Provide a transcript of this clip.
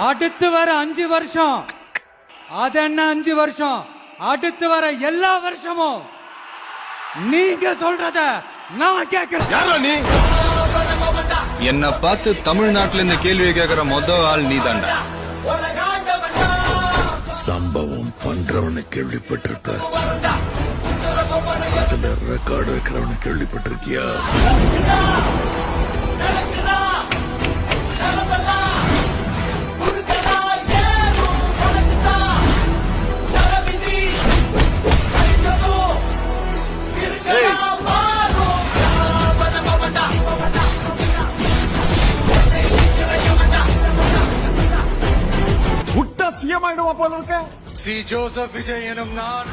அடுத்து வர 5 வருஷம், அது என்ன 5 வருஷம், அடுத்து வர எல்லா வருஷமும் நீங்க சொல்றத நான் கேட்கிறேன். யாரோ நீ? என்ன பார்த்து தமிழ்நாட்டுல இந்த கேள்வியை கேட்கிற மொத ஆள் நீ தாண்டா. சம்பவம் பண்றவனை கேள்விப்பட்டிருக்க, அதுல ரெக்கார்டு வைக்கிறவனை கேள்விப்பட்டிருக்கியா? விட்டா சிஎம் ஆயிடுவா போல இருக்க. சி ஜோசப் விஜய் எனும் நான்